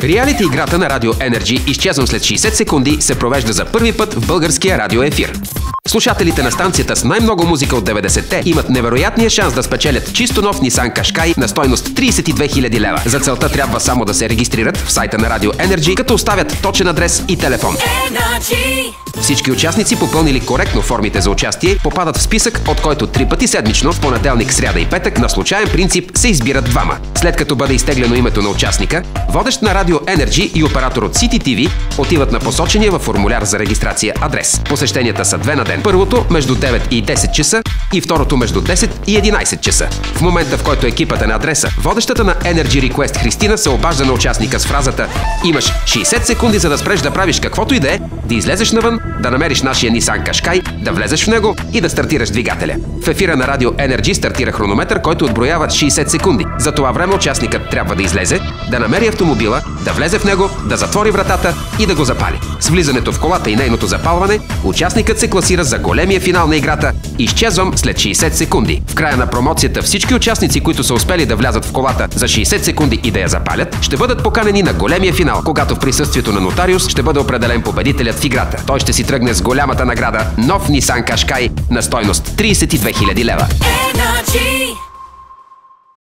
Реалити играта на Радио Energy "Изчезвам след 60 секунди" се провежда за първи път в българския радиоефир. Слушателите на станцията с най-много музика от 90-те имат невероятния шанс да спечелят чисто нов Nissan Qashqai на стойност 32 000 лева. За целта трябва само да се регистрират в сайта на Радио Energy, като оставят точен адрес и телефон. Всички участници, попълнили коректно формите за участие, попадат в списък, от който 3 пъти седмично, в понеделник, сряда и петък, на случайен принцип се избират двама. След като бъде изтеглено името на участника, водещ на Радио Energy и оператор от CTTV отиват на посочения във формуляр за регистрация адрес. Посещенията са 2 на ден. Първото между 9 и 10 часа и второто между 10 и 11 часа. В момента, в който екипът е на адреса, водещата на Energy Request Христина се обажда на участника с фразата: "Имаш 60 секунди, за да спреш да правиш каквото и да е, да излезеш навън, да намериш нашия Nissan Qashqai, да влезеш в него и да стартираш двигателя." В ефира на Радио Energy стартира хронометър, който отброява 60 секунди. За това време участникът трябва да излезе, да намери автомобила, да влезе в него, да затвори вратата и да го запали. С влизането в колата и нейното запалване, участникът се класира за големия финал на играта "Изчезвам след 60 секунди". В края на промоцията всички участници, които са успели да влязат в колата за 60 секунди и да я запалят, ще бъдат поканени на големия финал, когато в присъствието на нотариус ще бъде определен победителят в играта. Той ще си тръгне с голямата награда — нов Nissan Qashqai на стойност 32 000 лева.